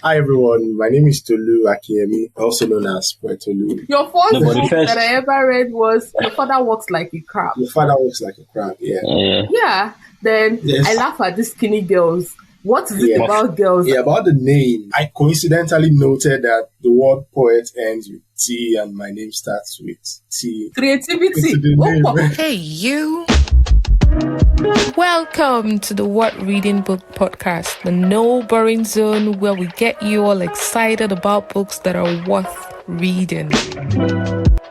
Hi everyone, my name is Tolu Akinyemi, also known as Poetolu. Your first book that I ever read was Your Father Walks Like a Crab. Your Father Walks Like a Crab, Yeah. Then I laugh at these skinny girls. What is it about girls? Yeah, about the name. I coincidentally noted that the word poet ends with T and my name starts with T. Creativity. Hey, you. Welcome to the What Reading Book Podcast, the no boring zone where we get you all excited about books that are worth reading.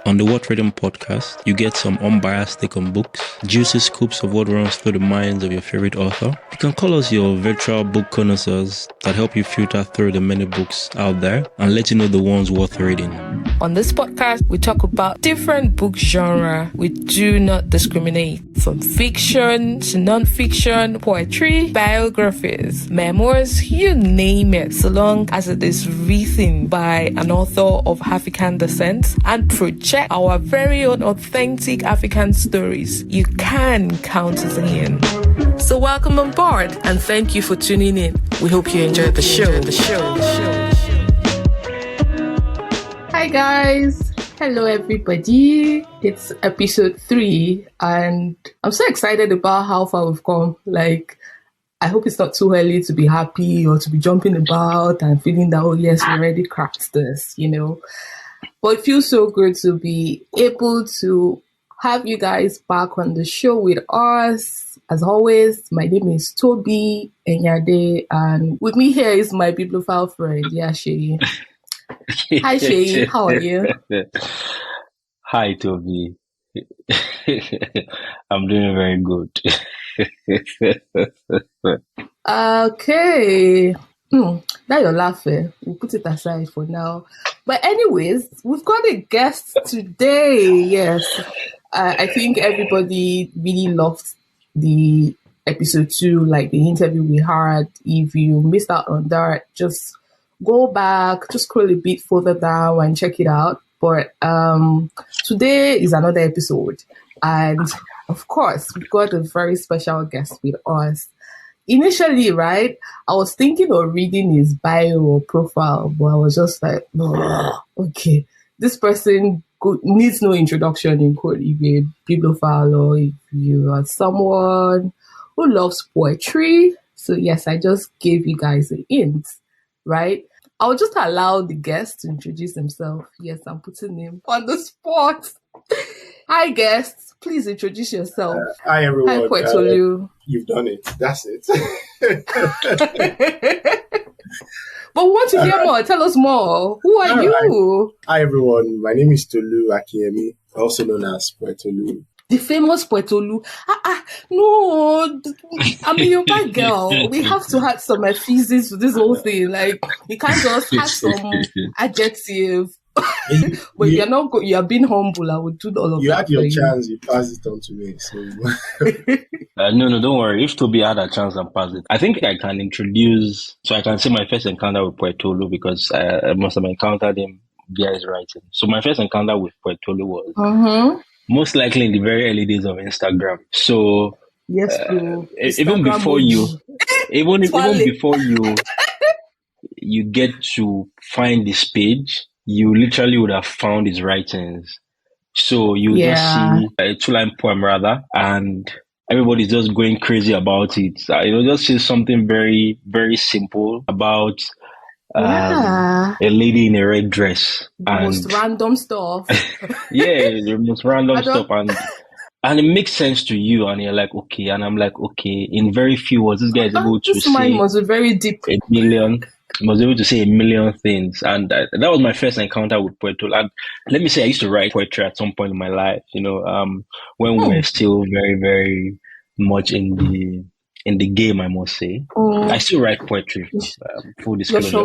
On the What Reading Podcast, you get some unbiased take on books, juicy scoops of what runs through the minds of your favorite author. You can call us your virtual book connoisseurs that help you filter through the many books out there and let you know the ones worth reading. On this podcast, we talk about different book genre. We do not discriminate. From fiction to non-fiction, poetry, biographies, memoirs, you name it, so long as it is written by an author of African descent and project our very own authentic African stories. You can count us in. So welcome on board and thank you for tuning in. We hope you enjoyed the show. Hi guys. Hello everybody. It's episode 3 and I'm so excited about how far we've come. I hope it's not too early to be happy or to be jumping about and feeling that, oh yes, we already cracked this, But it feels so good to be able to have you guys back on the show with us. As always, my name is Tobi Enyade, and with me here is my bibliophile friend, Seyi. Hi, Seyi. How are you? Hi, Tobi. I'm doing very good. Okay. Now you're laughing. We'll put it aside for now. But anyways, we've got a guest today. Yes. I think everybody really loved the episode 2, like the interview we had. If you missed out on that, just go back, just scroll a bit further down and check it out. But today is another episode. And of course, we've got a very special guest with us. Initially, right, I was thinking of reading his bio or profile, but I was just like, okay, this person needs no introduction in quote, if you're a bibliophile or if you are someone who loves poetry. So yes, I just gave you guys a hint, right? I'll just allow the guest to introduce himself. Yes, I'm putting him on the spot. Hi, guests. Please introduce yourself. Hi, everyone. Hi, Poetolu. You've done it. That's it. But we want to hear more. Tell us more. Who are you? Hi, everyone. My name is Tolu Akinyemi, also known as Poetolu. The famous Poetolu. No, I'm a Yoruba girl. We have to have some physics to this whole thing. We can't just have some adjective. But you're being humble. I would do all of that. You had your chance, you passed it on to me. So. No, don't worry. If Toby had a chance and passed it, I think I can introduce. So I can say my first encounter with Poetolu because I must have encountered him via his writing. So my first encounter with Poetolu was most likely in the very early days of Instagram. So yes, even before even before you get to find this page, you literally would have found his writings. So you just see a 2-line poem rather, and everybody's just going crazy about it. Just say something very, very simple about a lady in a red dress. Most random stuff. The most random stuff. And it makes sense to you, and you're like, okay. And I'm like, okay, in very few words, this guy is able to say mine was very deep. He was able to say a million things, and that was my first encounter with Poetolu. And let me say, I used to write poetry at some point in my life. When we were still very, very much in the game, I must say. I still write poetry. Full disclosure, I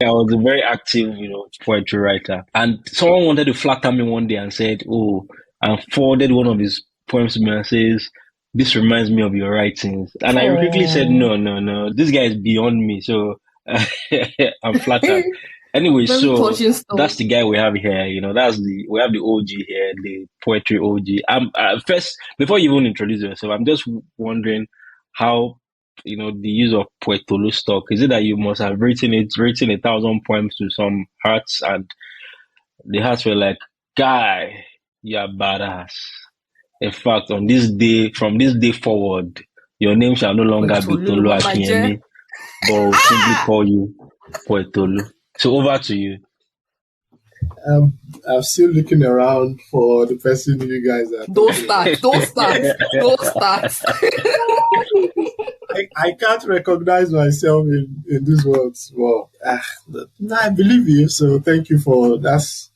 was a very active, poetry writer. And someone wanted to flatter me one day and said, and forwarded one of his poems to me and says, "This reminds me of your writings." And I quickly said, no, this guy is beyond me. So. I'm flattered. Anyway, so that's the guy we have here. We have the OG here, the poetry OG. First, before you even introduce yourself, I'm just wondering how the use of Poetolu stock? Is it that you must have written 1,000 poems to some hearts, and the hearts were like, "Guy, you're badass. In fact, from this day forward, your name shall no longer be Tolu Akinyemi, but we'll simply call you Poetolu." So over to you. I'm still looking around for the person you guys are. Don't start. I can't recognize myself in these words. Well, I believe you, so thank you for that's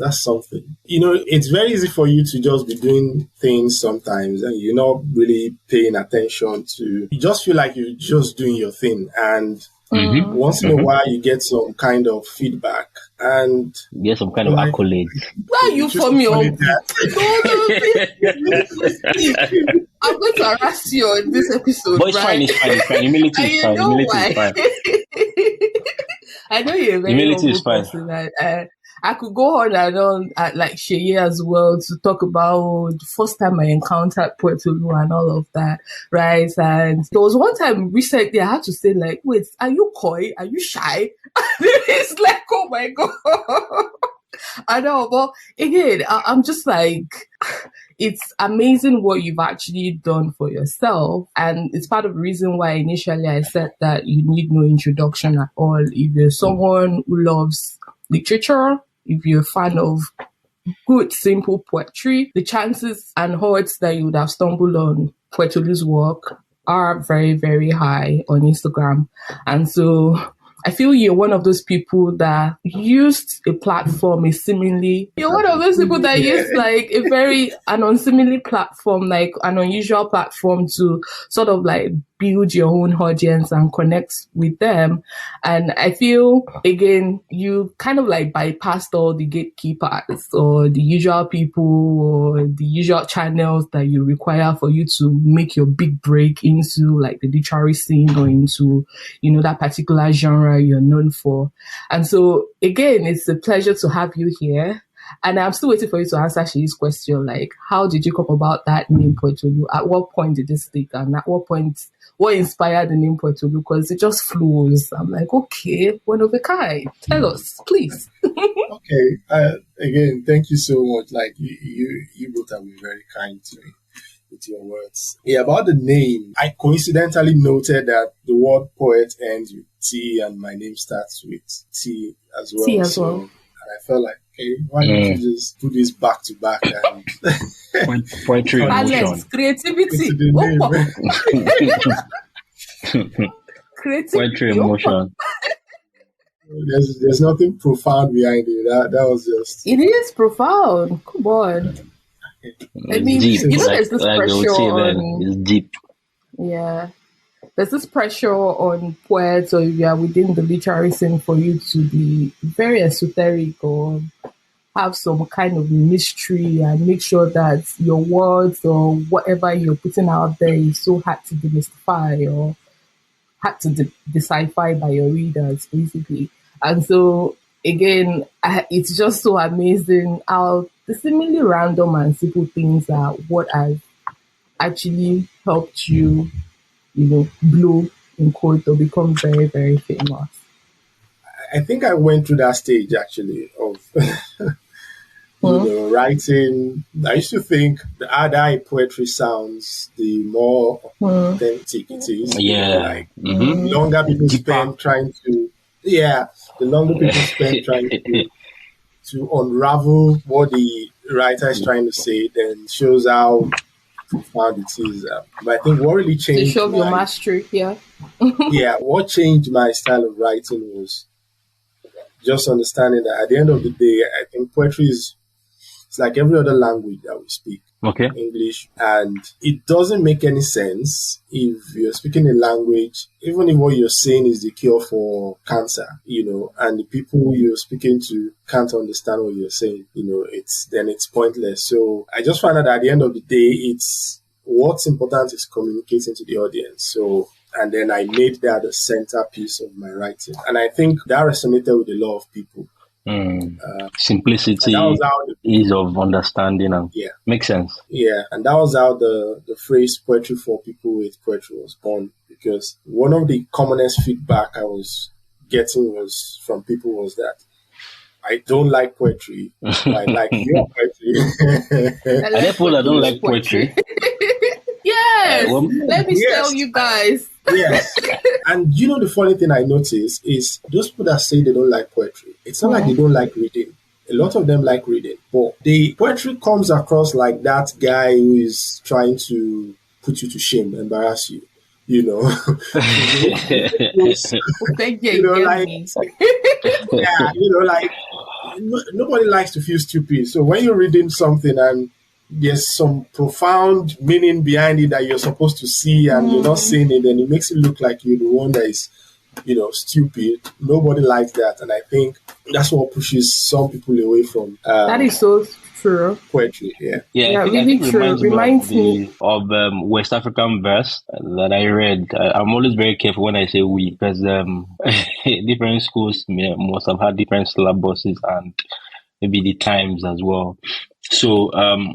something. It's very easy for you to just be doing things sometimes and you're not really paying attention to. You just feel like you're just doing your thing, and once in a while you get some kind of feedback and get some kind of accolades. Why are you for me? I'm going to harass you in this episode. But it's fine. Humility is fine. Humility is fine. I know you're a very humble person. I could go on and on at like Seyi as well to talk about the first time I encountered Poetolu and all of that, right? And there was one time recently I had to say like, wait, are you coy? Are you shy? It's like, oh my God. I know, but again, I'm just like, it's amazing what you've actually done for yourself. And it's part of the reason why initially I said that you need no introduction at all. If you're someone who loves literature, if you're a fan of good, simple poetry, the chances and odds that you would have stumbled on Poetolu's work are very, very high on Instagram. And so I feel you're one of those people that used a platform, you're one of those people that used like an unseemly platform, like an unusual platform to sort of like build your own audience and connect with them. And I feel, again, you kind of like bypassed all the gatekeepers or the usual people or the usual channels that you require for you to make your big break into like the literary scene or into, that particular genre you're known for. And so, again, it's a pleasure to have you here. And I'm still waiting for you to answer Sheyi's question, like, how did you come about that name Poetolu? At what point did it stick? And at what point, what inspired the name Poetolu? Because it just flows. I'm like, okay, one of a kind. Tell us, please. Okay. Again, thank you so much. Like, you both have been very kind to me with your words. Yeah, about the name, I coincidentally noted that the word poet ends with T and my name starts with T as well. T as well. And I felt like, okay, why don't you just do this back to back and poetry talent, creativity. Creativity. Poetry emotion. There's nothing profound behind it. That was just. It is profound. Come on. I mean, deep. There's this pressure on. It's deep. Yeah. There's this pressure on poets, or if you are within the literary scene, for you to be very esoteric or have some kind of mystery and make sure that your words or whatever you're putting out there is so hard to demystify or hard to decipher by your readers, basically. And so, again, it's just so amazing how the seemingly random and simple things are what has actually helped you, blow in quote or become very, very famous. I think I went through that stage actually of writing. I used to think the harder poetry sounds, the more authentic it is. Yeah. The longer people spend trying to to unravel what the writer is trying to say, then shows how profound it is. But I think what really changed... To show your mastery, yeah. Yeah, what changed my style of writing was just understanding that at the end of the day, I think poetry is it's like every other language that we speak. Okay. English. And it doesn't make any sense if you're speaking a language, even if what you're saying is the cure for cancer, and the people you're speaking to can't understand what you're saying, it's pointless. So I just found out that at the end of the day, what's important is communicating to the audience. So, and then I made that the centerpiece of my writing. And I think that resonated with a lot of people. Simplicity, that was how ease of understanding, and makes sense. Yeah, and that was how the phrase poetry for people with poetry was born, because one of the commonest feedback I was getting was from people was that I don't like poetry. I like your poetry. I like people that don't like poetry. Yes, let me tell you guys. Yes. And you know, the funny thing I notice is those people that say they don't like poetry, it's not like they don't like reading. A lot of them like reading, but the poetry comes across like that guy who is trying to put you to shame, embarrass you. You know, nobody likes to feel stupid. So when you're reading something and there's some profound meaning behind it that you're supposed to see and you're not seeing it, and it makes it look like you're the one that is, stupid. Nobody likes that, and I think that's what pushes some people away from. That is so true. Poetry, yeah, really true. Reminds me of West African verse that I read. I'm always very careful when I say we, because different schools must have had different syllabuses and maybe the times as well. So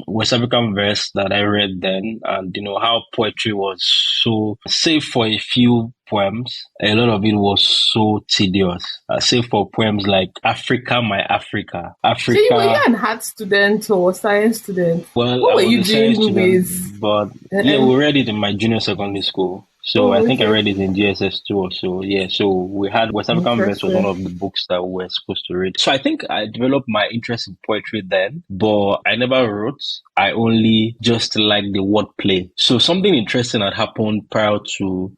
West African verse that I read then, and how poetry was so, save for a few poems, a lot of it was so tedious. Save for poems like Africa, my Africa. So you were an art student or science student? Well, what I were was you a science doing student, with? but we read it in my junior secondary school. So I think I read it in GSS2 or so. Yeah, so we had West African verse was one of the books that we were supposed to read. So I think I developed my interest in poetry then, but I never wrote. I only just liked the wordplay. So something interesting had happened prior to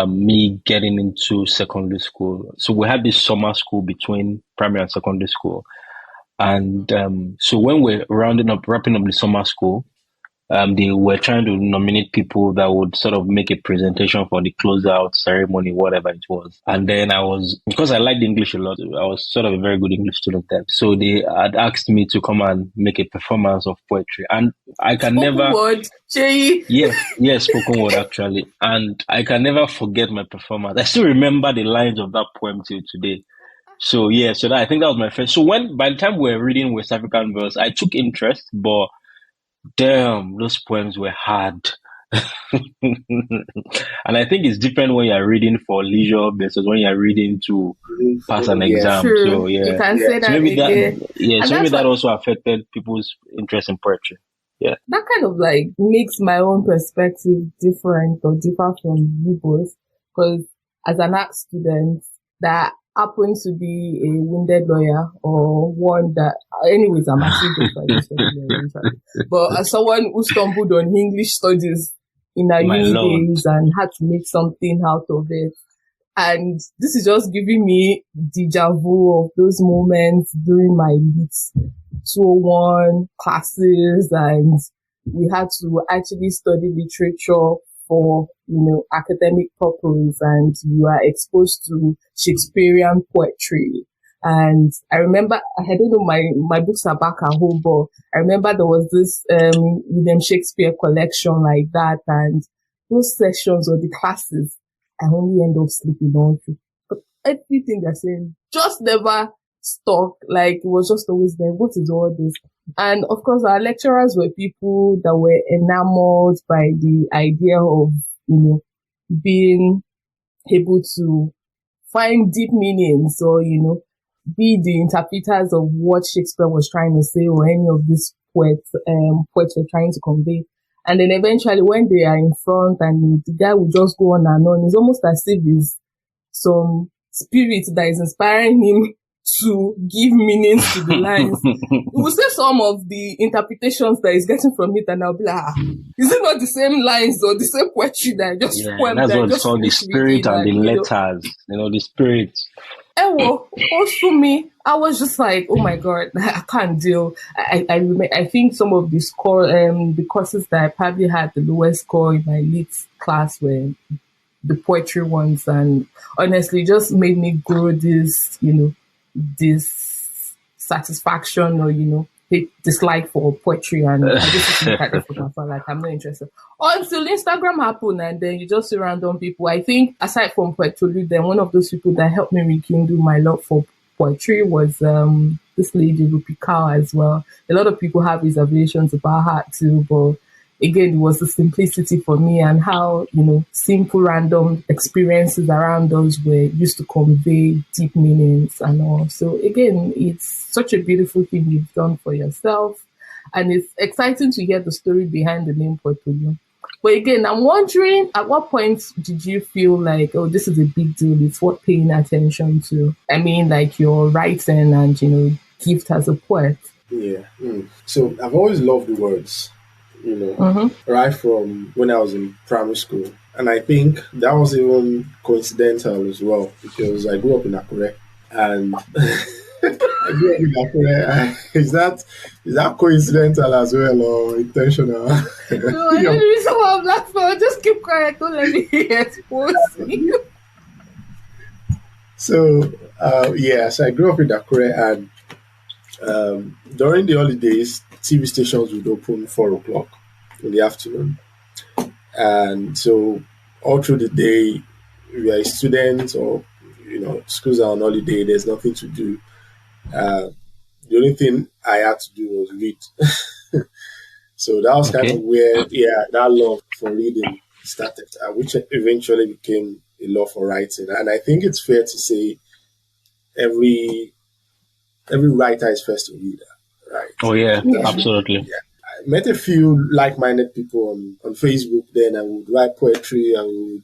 me getting into secondary school. So we had this summer school between primary and secondary school. And so when we're wrapping up the summer school, they were trying to nominate people that would sort of make a presentation for the closeout ceremony, whatever it was. And then because I liked English a lot, I was sort of a very good English student then. So they had asked me to come and make a performance of poetry. And I can spoken word, Jay. Yeah, spoken word actually. And I can never forget my performance. I still remember the lines of that poem till today. So I think that was my first. So by the time we were reading West African verse, I took interest, but damn, those poems were hard. And I think it's different when you're reading for leisure versus when you're reading to pass an exam. True. So you can say that again. So maybe that also affected people's interest in poetry. Yeah. That kind of makes my own perspective different or differ from you both, because as an art student that happen to be a wounded lawyer or one that, anyways, I'm actually good for this. But as someone who stumbled on English studies in our uni days and had to make something out of it, and this is just giving me deja vu of those moments during my Lit 201 classes, and we had to actually study literature for academic purpose, and you are exposed to Shakespearean poetry. And I remember, I don't know, my books are back at home, but I remember there was this William Shakespeare collection like that, and those sessions or the classes, I only end up sleeping on. But everything they're saying just never stuck. It was just always there. What is all this? And of course, our lecturers were people that were enamored by the idea of, being able to find deep meanings or, be the interpreters of what Shakespeare was trying to say or any of these poets were trying to convey. And then eventually when they are in front and the guy will just go on and on, it's almost as if it's some spirit that is inspiring him to give meanings to the lines. We'll say some of the interpretations that he's getting from it, and I'll be like, is it not the same lines or the same poetry that I just poem? That's what it's called, the spirit and the letters. The spirit. Also me, I was just like, oh my God, I can't deal. I think some of the courses that I probably had the lowest score in my lit class were the poetry ones, and honestly, just made me grow this, this satisfaction or dislike for poetry, and I just look at it for myself, like I'm not interested until Instagram happened, and then you just see random people. I think aside from Poetolu, then one of those people that helped me rekindle my love for poetry was this lady, Rupi Kaur, as well. A lot of people have reservations about her too, but again, it was the simplicity for me and how, simple random experiences around us were used to convey deep meanings and all. So again, it's such a beautiful thing you've done for yourself. And it's exciting to hear the story behind the name Poetolu. But again, I'm wondering, at what point did you feel like, oh, this is a big deal, it's worth paying attention to? I mean, like your writing and, gift as a poet. Yeah. So I've always loved the words, right from when I was in primary school. And I think that was even coincidental as well, because I grew up in Akure. And I grew up in Akure. Is that coincidental as well or intentional? No, I don't know the reason why I'm laughing. Just keep quiet. Don't let me expose you. So I grew up in Akure, and during the holidays, TV stations would open 4:00 in the afternoon. And so all through the day, we are a student or, schools are on holiday, there's nothing to do. The only thing I had to do was read. So that was kind of where, that love for reading started, which eventually became a love for writing. And I think it's fair to say every writer is first a reader, right? Oh, yeah, absolutely. Yeah. I met a few like-minded people on Facebook then. I would write poetry, I would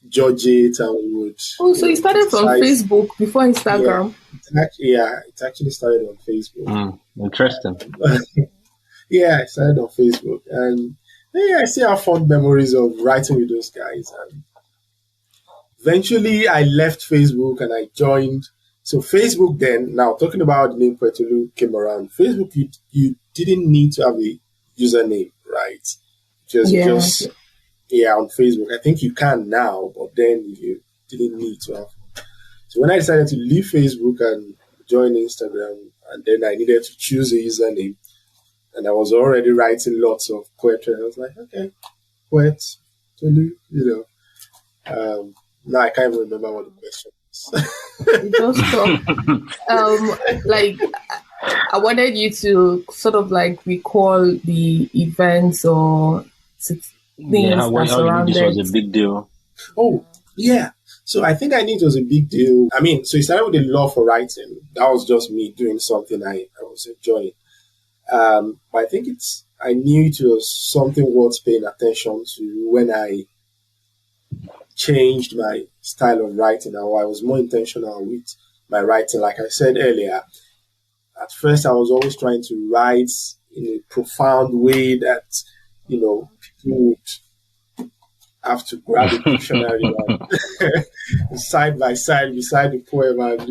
judge it, and we would... Oh, so you started from Facebook before Instagram? It actually started on Facebook. Interesting. Yeah, I started on Facebook. And I still have fond memories of writing with those guys. And eventually, I left Facebook and I joined... So Facebook then, now talking about the name Poetolu came around. Facebook, you didn't need to have a username, right? Just on Facebook. I think you can now, but then you didn't need to have. So when I decided to leave Facebook and join Instagram, and then I needed to choose a username, and I was already writing lots of poetry, I was like, okay, poet, Tolu, now I can't even remember what the question is. Just I wanted you to sort of recall the events or things that surrounded. This was a big deal. Oh, yeah. So I think I knew it was a big deal. I mean, so it started with a love for writing. That was just me doing something I was enjoying. But I think I knew it was something worth paying attention to when I changed my style of writing, or I was more intentional with my writing. Like I said earlier, at first I was always trying to write in a profound way that, people would have to grab a dictionary and side by side beside the poem, and,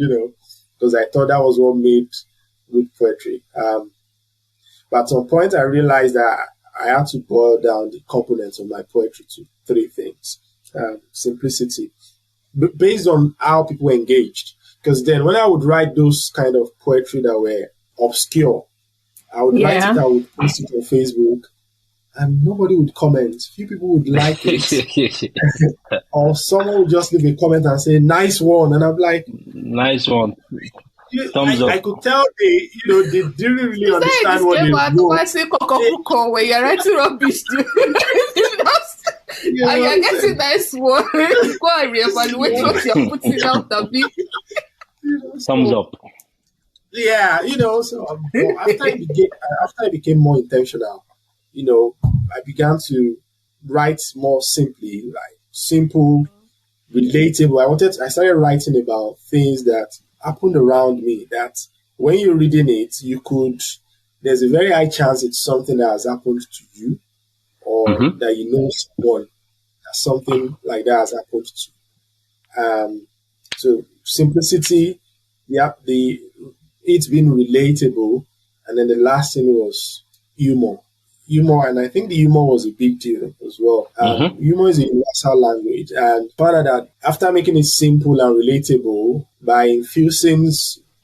because I thought that was what made good poetry. But at some point I realized that I had to boil down the components of my poetry to 3 things. Simplicity, based on how people engaged. Because then when I would write those kind of poetry that were obscure, I would write it, I would post it on Facebook, and nobody would comment. Few people would like it. Or someone would just leave a comment and say, nice one. And I'm like, nice one. Thumbs up. I could tell they didn't really understand what they wrote. When you're writing rubbish, and you're getting nice one. Go and reevaluate what you're putting out a bit. Thumbs up. Yeah, so after I became more intentional, I began to write more simply, like simple, relatable. I started writing about things that happened around me, that when you're reading it, there's a very high chance it's something that has happened to you, or that someone that something like that has happened to. So simplicity, it's been relatable, and then the last thing was humor, and I think the humor was a big deal as well. Humor is a universal language, and part of that, after making it simple and relatable, by infusing,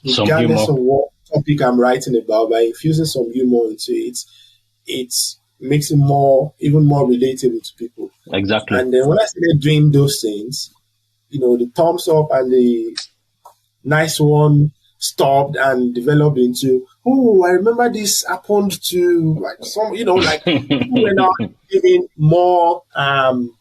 regardless of what topic I'm writing about, by infusing some humor into it, it makes it even more relatable to people. Exactly. And then when I started doing those things, the thumbs up and the nice one stopped and developed into, oh, I remember this happened to like some, like people were now giving more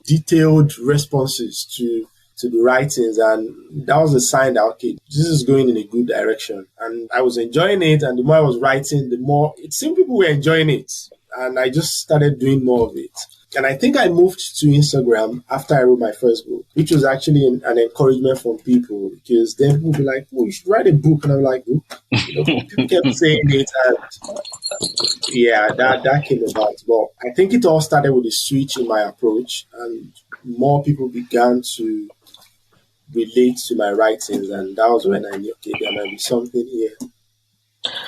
detailed responses to the writings, and that was a sign that, okay, this is going in a good direction. And I was enjoying it, and the more I was writing, the more it seemed people were enjoying it, and I just started doing more of it. And I think I moved to Instagram after I wrote my first book, which was actually an encouragement from people, because then people would be like, oh, you should write a book. And I'm like, book? People kept saying it, and yeah, that came about. But I think it all started with a switch in my approach, and more people began to relate to my writings, and that was when I knew, okay, there might be something here.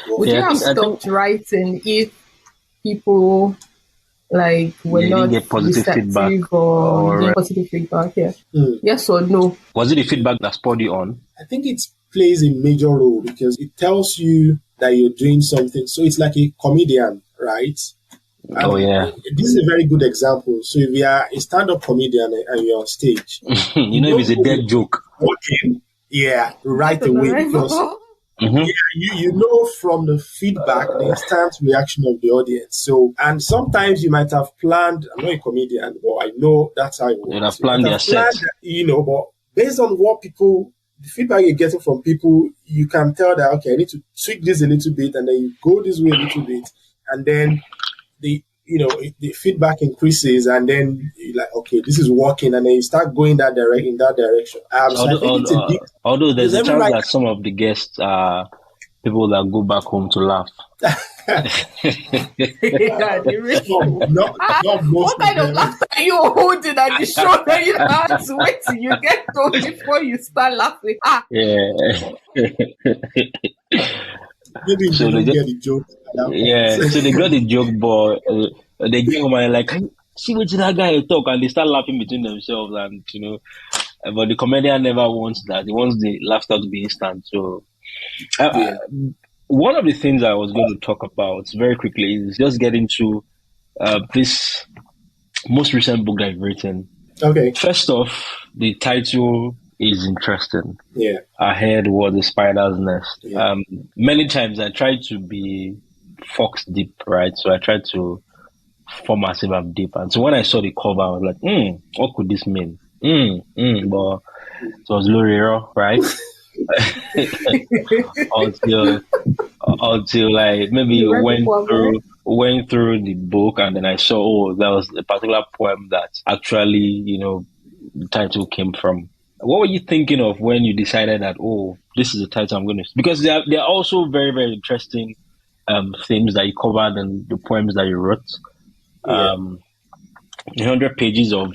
Would you have stopped writing if people were not get positive feedback or positive feedback? Yeah. Yes or no? Was it the feedback that spurred you on? I think it plays a major role because it tells you that you're doing something. So it's like a comedian, right? And this is a very good example. So if you are a stand-up comedian and you're on stage, if it's a dead joke, walking, right away, because you know from the feedback, the instant reaction of the audience. So, and sometimes you might have planned, I'm not a comedian, but I know that's how it works. You have planned your set. But based on what the feedback you're getting from people, you can tell that, okay, I need to tweak this a little bit, and then you go this way a little bit, and then the feedback increases, and then you're like, okay, this is working, and then you start going in that direction. Although there's a chance that some of the guests are people that go back home to laugh. What kind of laughter are you holding at the show that you have to wait till you get told before you start laughing? Maybe so they get the joke. So they got the joke, but they get home and like, see what that guy talk, and they start laughing between themselves, and but the comedian never wants that. He wants the laughter to be instant. So one of the things I was going to talk about very quickly is just getting to this most recent book that I've written. Okay. First off, the title is interesting. Yeah. Ahead was the spider's nest. Yeah. Many times I try to be fox deep, right? So I tried to form as if I'm deep. And so when I saw the cover, I was like, what could this mean? But it was lyrical, right? until like maybe went through the book, and then I saw, there was a particular poem that actually, the title came from. What were you thinking of when you decided that, this is the title I'm going to... Because there are also very, very interesting themes that you covered in the poems that you wrote. 100 pages of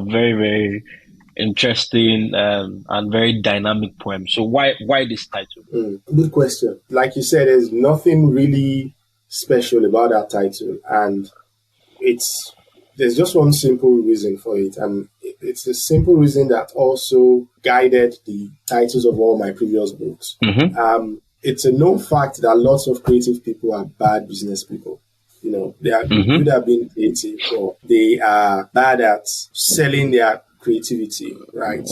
very, very interesting and very dynamic poems. So why this title? Good question. Like you said, there's nothing really special about that title. And there's just one simple reason for it. And it's a simple reason that also guided the titles of all my previous books. It's a known fact that lots of creative people are bad business people. They are good at being creative, or they are bad at selling their creativity, right?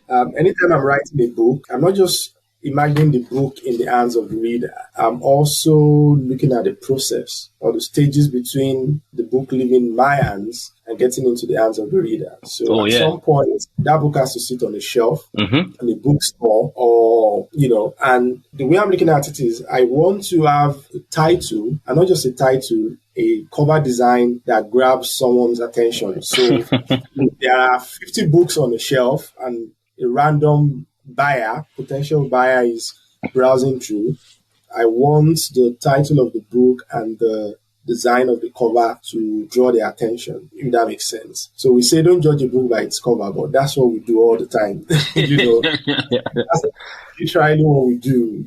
Anytime I'm writing a book, I'm not just imagining the book in the hands of the reader. I'm also looking at the process or the stages between the book leaving my hands and getting into the hands of the reader. So at some point, that book has to sit on a shelf in a bookstore, or, and the way I'm looking at it is I want to have a title, and not just a title, a cover design that grabs someone's attention. So there are 50 books on the shelf, and a random potential buyer is browsing through. I want the title of the book and the design of the cover to draw their attention, if that makes sense. So we say don't judge a book by its cover, but that's what we do all the time. That's literally what we do.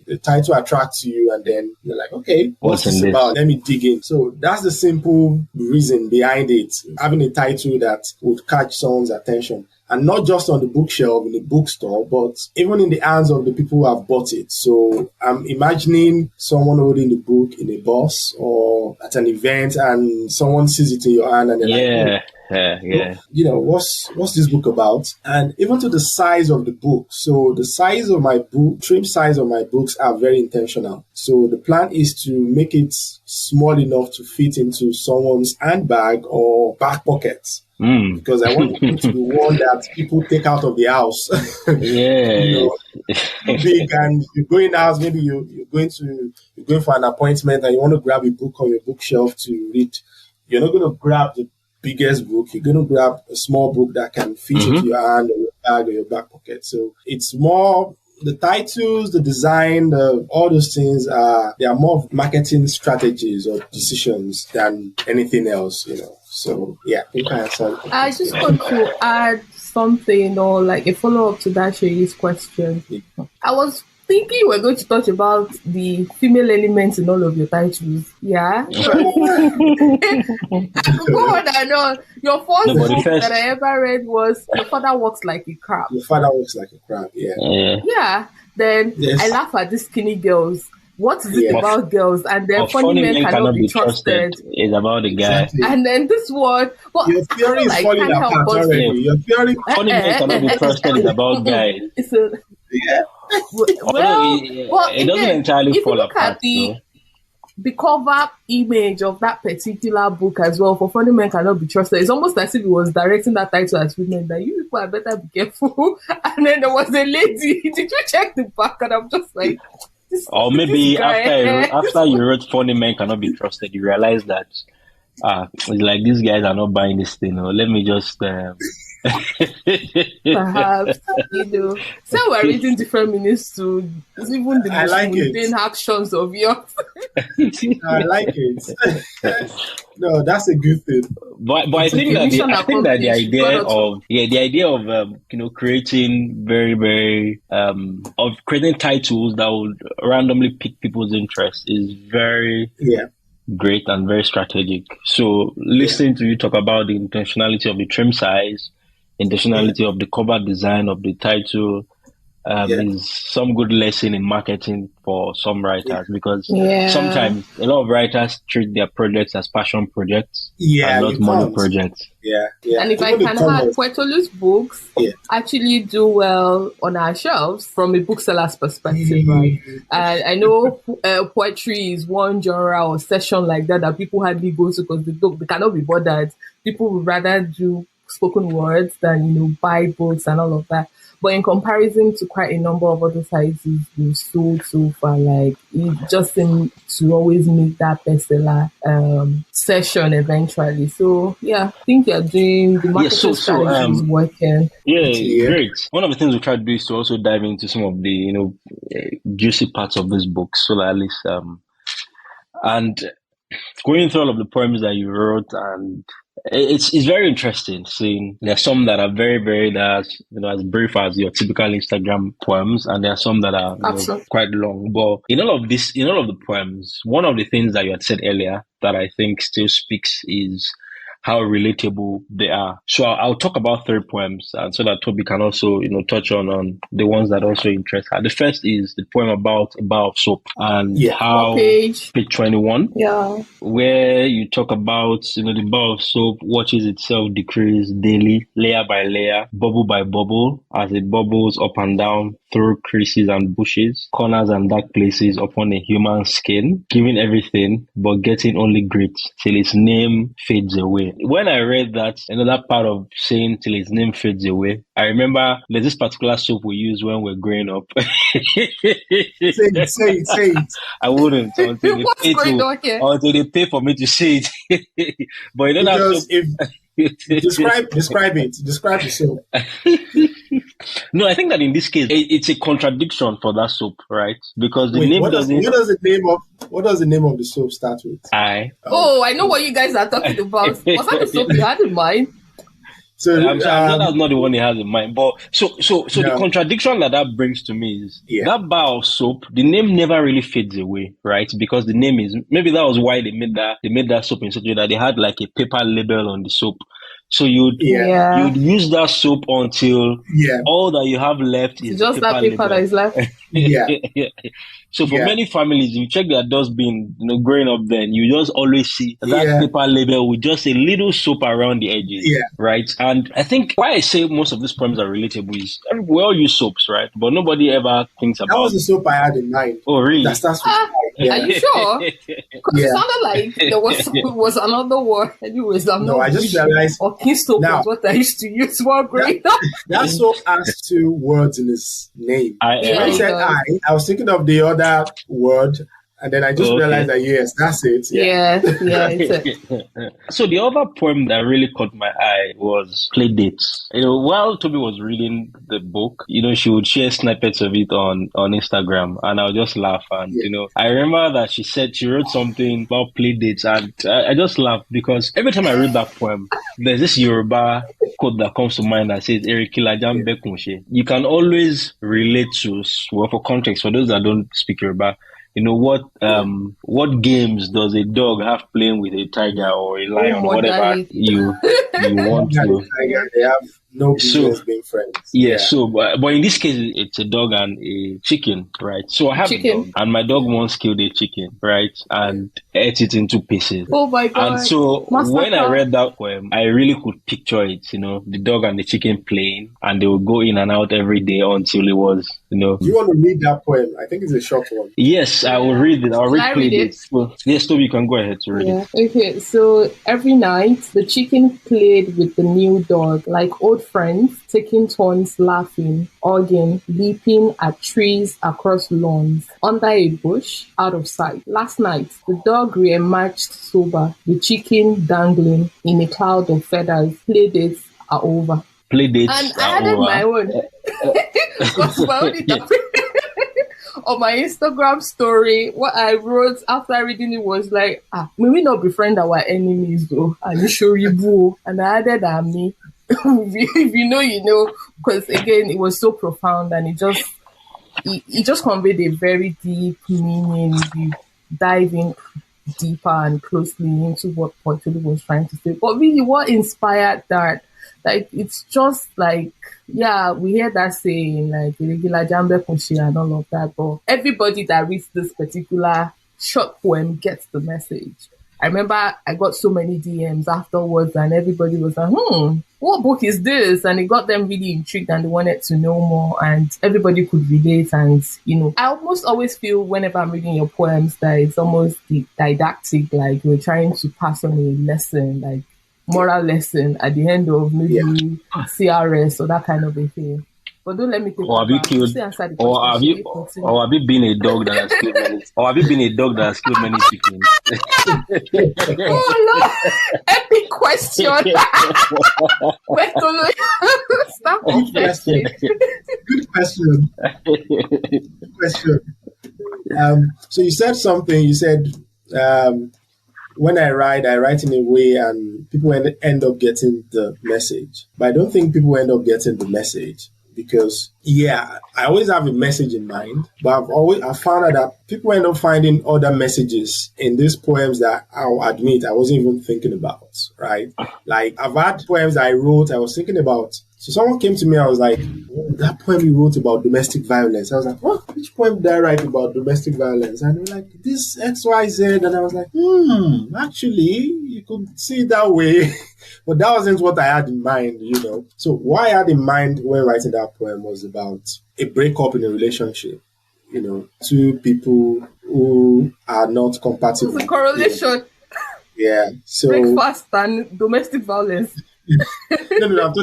The title attracts you, and then you're like, okay, what's this about? Let me dig in. So that's the simple reason behind it, having a title that would catch someone's attention. and not just on the bookshelf in the bookstore, but even in the hands of the people who have bought it. So I'm imagining someone holding the book in a bus or at an event, and someone sees it in your hand, and they're like, what's this book about? And even to the size of the book. So the size of my book, trim size of my books are very intentional. So the plan is to make it small enough to fit into someone's handbag or back pocket. Because I want it to be one that people take out of the house. Big, and you go in the house, maybe you're going for an appointment and you want to grab a book on your bookshelf to read. You're not going to grab the biggest book. You're going to grab a small book that can fit into your hand or your bag or your back pocket. So it's more the titles, the design, all those things they are more marketing strategies or decisions than anything else, So yeah, I think I answered. I just want to add something or like a follow-up to that Sheyi's question. I was thinking you were going to touch about the female elements in all of your titles. Yeah. I could go on and on. Your first book that I ever read was Your Father Walks Like a Crab. Your Father Walks Like a Crab, Yeah. Then I laugh at these skinny girls. What is it about girls? And then funny men cannot be trusted. It's about the guy. Exactly. And then this one. Well, your theory is falling apart already. Your theory. Funny men cannot be trusted is about guys. It doesn't entirely fall apart. The cover image of that particular book as well, for Funny Men Cannot Be Trusted, it's almost as if it was directing that title as women, that you people had better be careful. And then there was a lady. Did you check the back? And I'm just like, or maybe after you wrote Funny Men Cannot Be Trusted, you realize that it's like these guys are not buying this thing. Or let me just perhaps so we're reading different meanings to even the most mundane actions of yours. I like it. No, that's a good thing. But I think that the idea of creating very, very of creating titles that would randomly pick people's interest is very great and very strategic. So listening to you talk about the intentionality of the trim size, intentionality of the cover design of the title is some good lesson in marketing for some writers, because sometimes a lot of writers treat their projects as passion projects and not money projects. And if I can add, Poetolu's books actually do well on our shelves from a bookseller's perspective, right? And I know poetry is one genre or session like that people hardly go to because they cannot be bothered. People would rather do spoken words than buy books and all of that. But in comparison to quite a number of other titles we've sold so far, like it just seemed to always make that bestseller session eventually. So yeah, I think you're doing the marketing strategy is working. Great. One of the things we try to do is to also dive into some of the juicy parts of this book, so at least and going through all of the poems that you wrote, and it's very interesting seeing there's some that are very, very as brief as your typical Instagram poems, and there are some that are quite long. But in all of the poems, one of the things that you had said earlier that I think still speaks is how relatable they are. So I'll talk about 3 poems, and so that Tobi can also, touch on the ones that also interest her. The first is the poem about a bar of soap, and how page 21, where you talk about, the bar of soap watches itself decrease daily, layer by layer, bubble by bubble, as it bubbles up and down through creases and bushes, corners and dark places upon a human skin, giving everything but getting only grit till its name fades away. When I read that, another part of saying till its name fades away, I remember there's this particular soap we use when we're growing up. Say it. I wouldn't until they pay for me to say it. But because describe it. Describe the soap. No, I think that in this case, it's a contradiction for that soap, right? Because the name what does the name of the soap start with? I know what you guys are talking about. Was that the soap you had in mind? So I'm sure that's not the one he has in mind. But so the contradiction that brings to me is that bar of soap, the name never really fades away, right? Because the name is, maybe that was why they made that soap in such a way that they had like a paper label on the soap. So you'd use that soap until all that you have left is just that paper that is left. So for many families, you check their dustbin, growing up then, you just always see that paper label with just a little soap around the edges, right? And I think why I say most of these poems are relatable is we all use soaps, right? But nobody ever thinks about... That was the soap I had in mind. Oh, really? That starts with Are you sure? Because it sounded like there was another word. Anyways, I just realized... Or Keystone was what I used to use for growing up. That soap has 2 words in its name. When you said I was thinking of the other word, and then I just realized that that's it. So the other poem that really caught my eye was Playdates. While Toby was reading the book, she would share snippets of it on Instagram, and I would just laugh. And I remember that she said she wrote something about Playdates, and I just laughed because every time I read that poem, there's this Yoruba quote that comes to mind that says "Erikila jambe kunshe." You can always relate to, well, for context, for those that don't speak Yoruba. What games does a dog have playing with a tiger or a lion or whatever you want to? They have no business being friends. So but in this case, it's a dog and a chicken, right? So I have a dog, and my dog once killed a chicken, right, and ate it into pieces. Oh my God! And so when I read that poem, I really could picture it. The dog and the chicken playing, and they would go in and out every day until it was, Do you want to read that poem? I think it's a short one. Yes, I will read it. I'll read it. Well, yes, Toby, you can go ahead to read it. Okay, so every night the chicken played with the new dog like old friends, taking turns laughing, hugging, leaping at trees across lawns, under a bush, out of sight. Last night, the dog re-emerged sober, the chicken dangling in a cloud of feathers. Playdates are over. Playdates and are I added over. my own. On my Instagram story, what I wrote after reading it was like, may we not befriend our enemies though? And show you boo. And I added me. If you know, you know, because again, it was so profound and it just conveyed a very deep meaning. You dive in deeper and closely into what Poetolu was trying to say. But really, what inspired that? Like, it's just like, we hear that saying, like, lyrical jambe kunshi and all of that, but everybody that reads this particular short poem gets the message. I remember I got so many DMs afterwards and everybody was like, what book is this? And it got them really intrigued and they wanted to know more and everybody could relate. And, I almost always feel whenever I'm reading your poems that it's almost didactic, like you're trying to pass on a lesson, like moral lesson at the end of maybe CRS or that kind of a thing. But don't let me think. Or have you killed? Or have you been a dog that has killed many? Or have you been a dog that has killed many chickens? Oh Lord! Epic question. Stop. Good question. Good question. Good question. So you said something. You said when I write in a way and people end up getting the message. But I don't think people end up getting the message. Because, I always have a message in mind, but I've found out that people end up finding other messages in these poems that I'll admit I wasn't even thinking about, right? Like, I've had poems that I wrote, I was thinking about. So someone came to me, I was like, that poem you wrote about domestic violence. I was like, what? Which poem did I write about domestic violence? And they were like, this XYZ. And I was like, actually, you could see it that way. But that wasn't what I had in mind, So what I had in mind when writing that poem was about a breakup in a relationship, two people who are not compatible. It's a correlation. So breakfast and domestic violence. No, I'm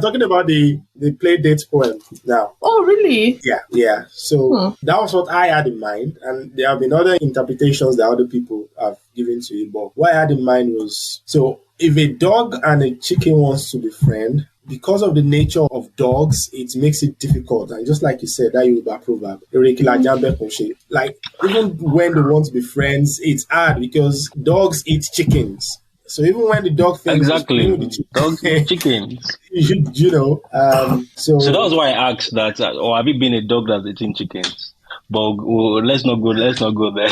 talking about the play dates poem now. Oh, really? Yeah. So that was what I had in mind, and there have been other interpretations that other people have given to it. But what I had in mind was, so if a dog and a chicken wants to be friends, because of the nature of dogs, it makes it difficult. And just like you said, that Yoruba proverb, like even when they want to be friends, it's hard because dogs eat chickens. So even when the dog thinks dogs eat chickens. So that was why I asked that. Or have you been a dog that's eating chickens? But let's not go there.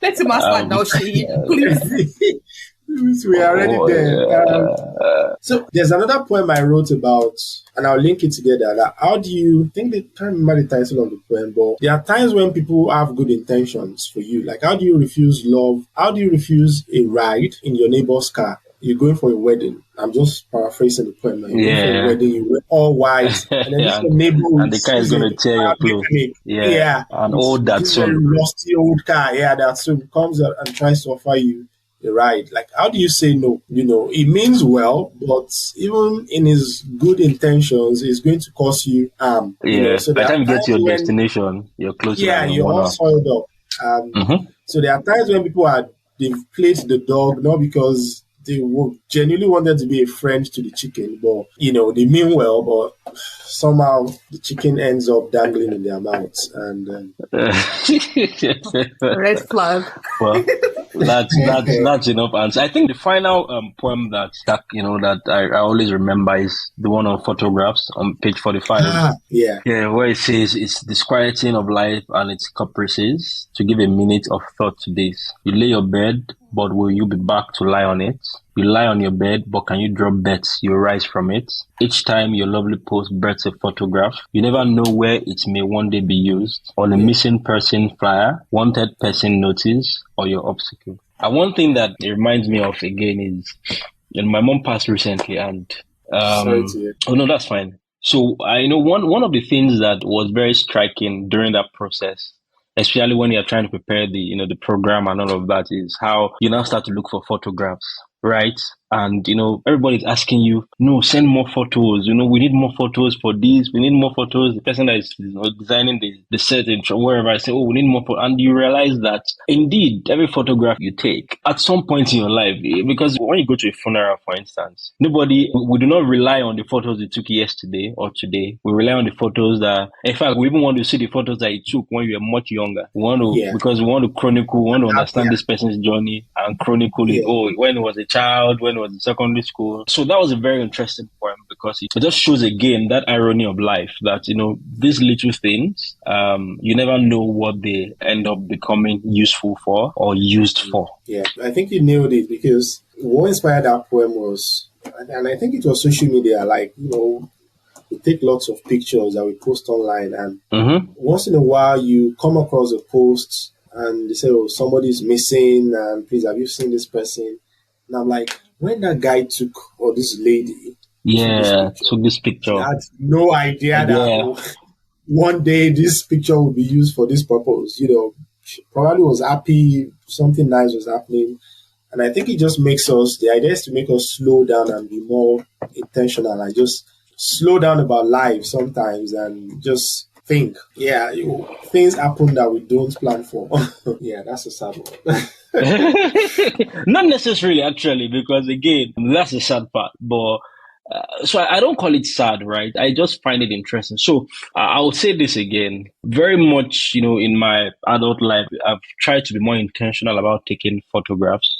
Let him ask now, Seyi, please. We are already there. So there's another poem I wrote about, and I'll link it together. That how do you think they can't remember the title of the poem, but there are times when people have good intentions for you. Like, how do you refuse love? How do you refuse a ride in your neighbor's car? You're going for a wedding. I'm just paraphrasing the poem. You're going for a wedding, you wear all white, and then this neighbor and the car is going to tear your clothes. Yeah. An old Datsun. Very rusty old car. Yeah, Datsun comes out and tries to offer you a ride. Like, how do you say no? You know, it means well, but even in his good intentions, it's going to cause you harm. Yeah. You know? So by the time you get to your destination, you're close to you're all soiled up. So there are times when they've played the dog, not because they genuinely wanted to be a friend to the chicken, but, you know, they mean well, but somehow the chicken ends up dangling in their mouths. And red flag. Well, that's enough answer. I think the final poem that I always remember is the one on photographs on page 45. Where it says it's disquieting of life and its caprices to give a minute of thought to this. You lay your bed, but will you be back to lie on it? You lie on your bed, but can you drop bets you rise from it? Each time your lovely post births a photograph, you never know where it may one day be used. On a missing person flyer, wanted person notice, or your obstacle. And one thing that it reminds me of again is, my mom passed recently, and sorry to hear. Oh no, that's fine. So I know one of the things that was very striking during that process, especially when you're trying to prepare the program and all of that, is how you now start to look for photographs, right? And, everybody's asking you, no, send more photos. We need more photos for this. We need more photos. The person that is designing the set and wherever, I say, oh, we need more photos. And you realize that indeed, every photograph you take at some point in your life, because when you go to a funeral, for instance, we do not rely on the photos you took yesterday or today. We rely on the photos that, in fact, we even want to see the photos that you took when you were much younger. Because we want to chronicle, we want to understand this person's journey and chronicle it. Oh, when he was a child, when he was in secondary school. So that was a very interesting poem because it just shows again that irony of life that, these little things, you never know what they end up becoming useful for or used for. Yeah, I think you nailed it because what inspired that poem was, and I think it was social media, like, we take lots of pictures that we post online, and once in a while you come across a post and they say, oh, somebody's missing, and please, have you seen this person? And I'm like, when that guy or this lady took this picture, I had no idea that one day this picture would be used for this purpose. She probably was happy, something nice was happening. And I think it just makes the idea is to make us slow down and be more intentional and just slow down about life sometimes and just think. Things happen that we don't plan for. That's a sad one. Not necessarily, actually, because again, that's the sad part. But so I don't call it sad, right? I just find it interesting. So I'll say this again. Very much, in my adult life, I've tried to be more intentional about taking photographs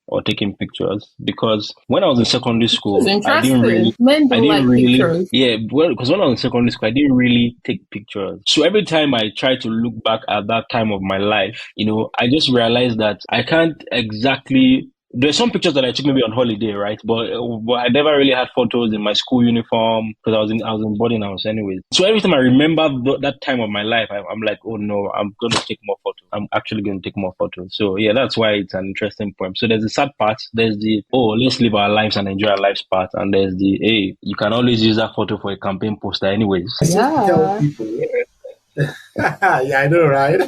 or taking pictures, because when I was in secondary school, I didn't really pictures. Because when I was in secondary school, I didn't really take pictures. So every time I try to look back at that time of my life, I just realized that I can't exactly. There's some pictures that I took maybe on holiday, right? But I never really had photos in my school uniform because I was in boarding house anyways. So every time I remember that time of my life, I'm like, oh no, I'm going to take more photos. I'm actually going to take more photos. So that's why it's an interesting poem. So there's the sad part. There's the, oh, let's live our lives and enjoy our lives part. And there's the, hey, you can always use that photo for a campaign poster anyways. Tell people. I know, right?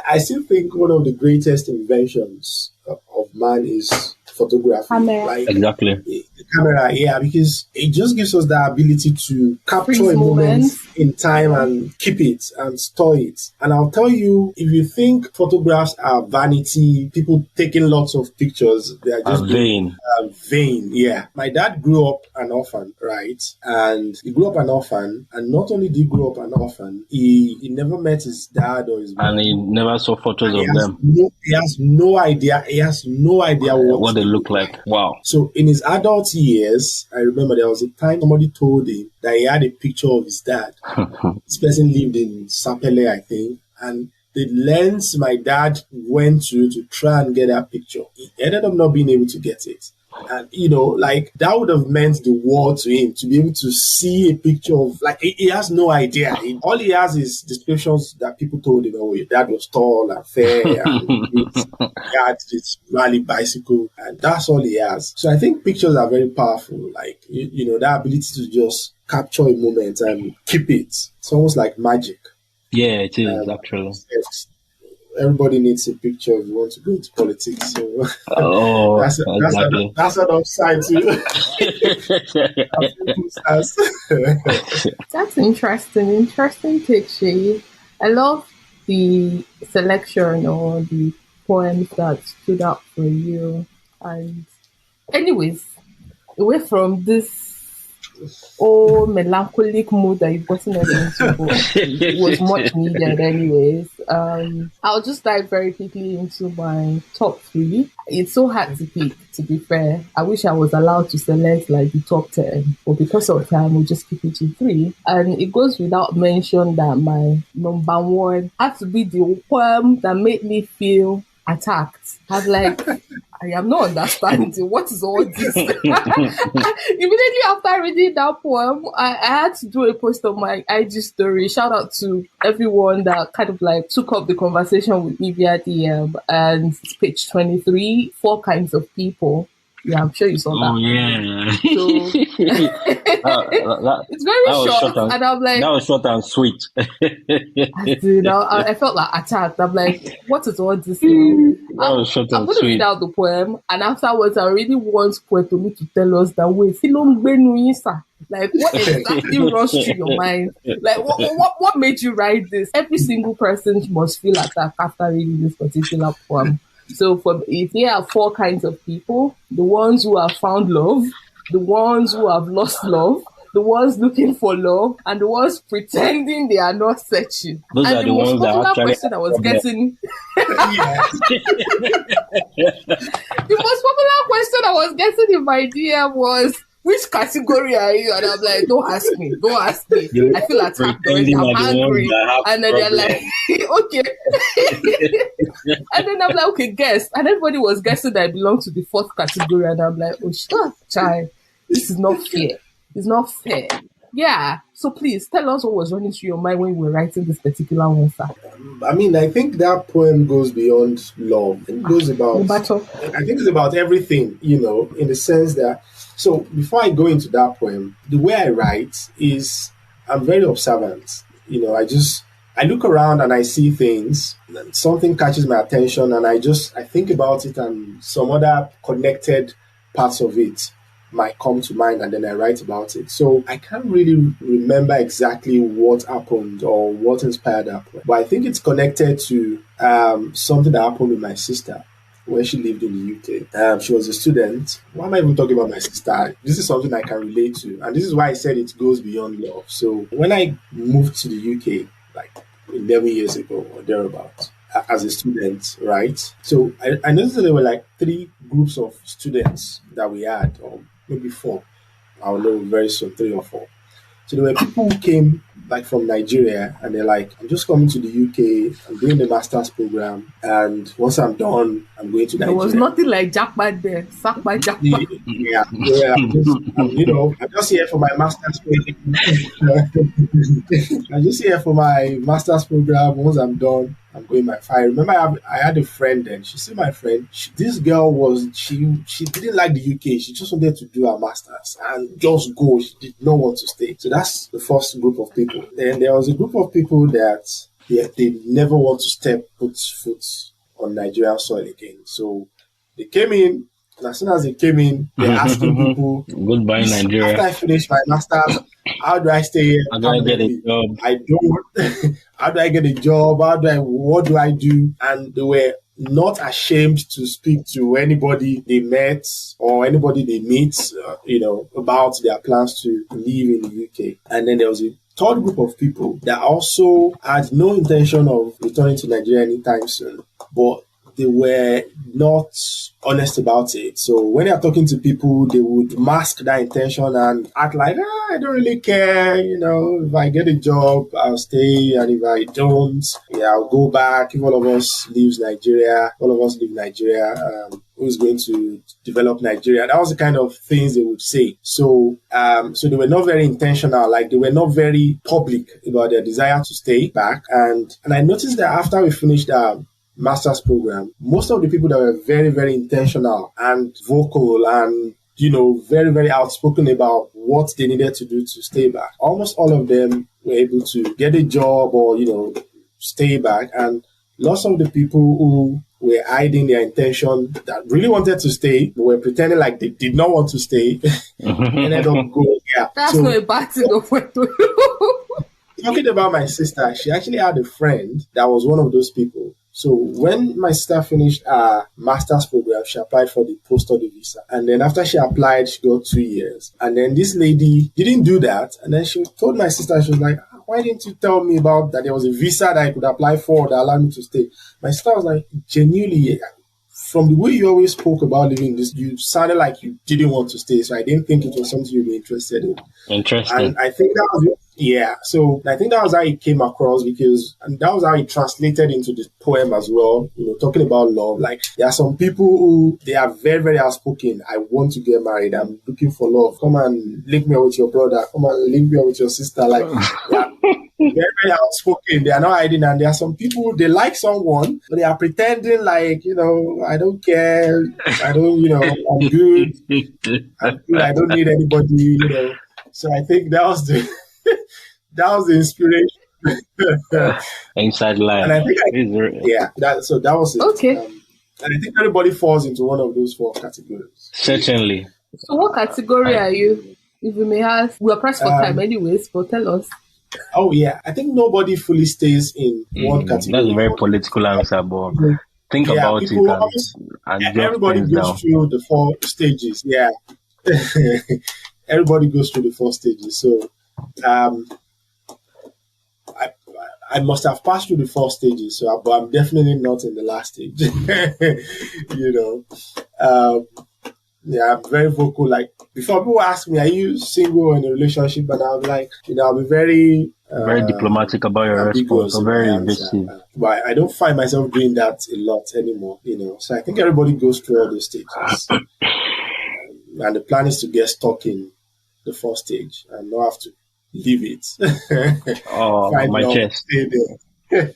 I still think one of the greatest inventions of man is photography. Exactly. The camera, because it just gives us the ability to capture a moment in time and keep it and store it. And I'll tell you, if you think photographs are vanity, people taking lots of pictures, they are just vain. My dad grew up an orphan, right? And he grew up an orphan, and not only did he grow up an orphan, he never met his dad or his mom. And he never saw photos of them. He has no idea. He has no idea what they look like. Wow. So in his adult years, I remember there was a time somebody told him that he had a picture of his dad. This person lived in Sapele, I think, and the lens my dad went to try and get that picture, he ended up not being able to get it. And, like that would have meant the world to him to be able to see a picture of, like, he has no idea. All he has is descriptions that people told him, oh, your dad was tall and fair and he had this rally bicycle, and that's all he has. So I think pictures are very powerful. Like, that ability to just capture a moment and keep it. It's almost like magic. Yeah, it is, actually. Everybody needs a picture if you want to go into politics. So Exactly. that's an upside to That's interesting. Interesting take, Shay. I love the selection or the poems that stood out for you. And anyways, away from this melancholic mood that you've gotten us into, but it was much needed anyways. I'll just dive very quickly into my top 3. It's so hard to pick, to be fair. I wish I was allowed to select like the top 10, but because of time, we'll just keep it to 3. And it goes without mention that my number 1 had to be the poem that made me feel attacked. I was like, I am not understanding what is all this. Immediately after reading that poem, I had to do a post on my IG story. Shout out to everyone that kind of like took up the conversation with me via DM. And it's page 23, 4 kinds of people. Yeah, I'm sure you saw that. Oh, yeah. So, it's very short, and I'm like... That was short and sweet. I felt like attacked. I'm like, what is all this? That was short and I'm going to sweet. read out the poem, and afterwards, I really want Poetolu to tell us that way. Like, what exactly runs through your mind? Like, what made you write this? Every single person must feel attacked after reading this particular poem. So if there are 4 kinds of people, the ones who have found love, the ones who have lost love, the ones looking for love, and the ones pretending they are not searching. Those and are the ones that actually question I was getting. The most popular question I was getting in my DM was, which category are you? And I'm like, don't ask me. I feel attacked already. I'm angry. And then they're like, okay. And then I'm like, okay, guess. And everybody was guessing that I belong to the 4th category. And I'm like, oh, shit, child. This is not fair. It's not fair. Yeah. So please tell us what was running through your mind when you were writing this particular one, sir. I mean, I think that poem goes beyond love. It goes about, I think it's about everything, in the sense that, so before I go into that poem, the way I write is I'm very observant. I look around and I see things, and something catches my attention, and I think about it, and some other connected parts of it might come to mind, and then I write about it. So I can't really remember exactly what happened or what inspired that poem, but I think it's connected to something that happened with my sister when she lived in the UK. She was a student. Why am I even talking about my sister? This is something I can relate to, and this is why I said it goes beyond love. So when I moved to the UK, like 11 years ago or thereabouts, as a student, right? So I noticed that there were like 3 groups of students that we had, or maybe 4. I'll know very soon, 3 or 4. So there were people who came like from Nigeria, and they're like, I'm just coming to the UK, I'm doing the master's program, and once I'm done, I'm going to Nigeria. There was nothing like jackpot there. Sack by jackpot. Yeah. I'm just here for my master's program. I'm just here for my master's program. Once I'm done, I'm going my fire. I remember I had a friend then. She said, my friend, this girl she didn't like the UK. She just wanted to do her master's and just go. She did not want to stay. So that's the first group of people. Then there was a group of people that they never want to put foot on Nigerian soil again. So they came in, and as soon as they came in, they're asking people, goodbye, Nigeria. After I finish my master's, how do I stay here? How do I get a job? I don't. How do I get a job? What do I do? And they were not ashamed to speak to anybody they met or anybody they meet, about their plans to live in the UK. And then there was a third group of people that also had no intention of returning to Nigeria anytime soon, but they were not honest about it. So when they're talking to people, they would mask that intention and act like, I don't really care. If I get a job, I'll stay. And if I don't, I'll go back. If all of us leave Nigeria, who's going to develop Nigeria? That was the kind of things they would say. So they were not very intentional. Like, they were not very public about their desire to stay back. And I noticed that after we finished our master's program, most of the people that were very, very intentional and vocal and, very, very outspoken about what they needed to do to stay back, almost all of them were able to get a job or, stay back. And lots of the people who were hiding their intention, that really wanted to stay, but were pretending like they did not want to stay, ended up going. Yeah. That's not a bad thing of Talking about my sister, she actually had a friend that was one of those people. So when my sister finished her master's program, she applied for the post-study visa. And then after she applied, she got 2 years. And then this lady didn't do that. And then she told my sister, she was like, why didn't you tell me about that there was a visa that I could apply for that allowed me to stay? My sister was like, genuinely, from the way you always spoke about living this, you sounded like you didn't want to stay. So I didn't think it was something you'd be interested in. Interesting. And I think that was, so I think that was how it came across, and that was how it translated into this poem as well, talking about love. Like, there are some people who, they are very, very outspoken. I want to get married. I'm looking for love. Come and link me up with your brother. Come and link me up with your sister. Like, they are very, very outspoken. They are not hiding. And there are some people, they like someone, but they are pretending like, I don't care. I don't, I'm good. I don't need anybody, So I think that was the inspiration. Inside line. And I think that was it. Okay. And I think everybody falls into one of those 4 categories. Certainly. So what category are you? If we may ask, we're pressed for time anyways, but tell us. Oh yeah, I think nobody fully stays in one category. That's a very political answer, but think about it and everybody goes through the 4 stages. Yeah. Everybody goes through the 4 stages. So I must have passed through the 4 stages, but I'm definitely not in the last stage. I'm very vocal. Like, before people ask me, are you single or in a relationship? And I'm like, I'll be very diplomatic about your response, or very evasive. But I don't find myself doing that a lot anymore. So I think everybody goes through all those stages, and the plan is to get stuck in the 4th stage and not have to leave it. Oh, my chest. Stay there.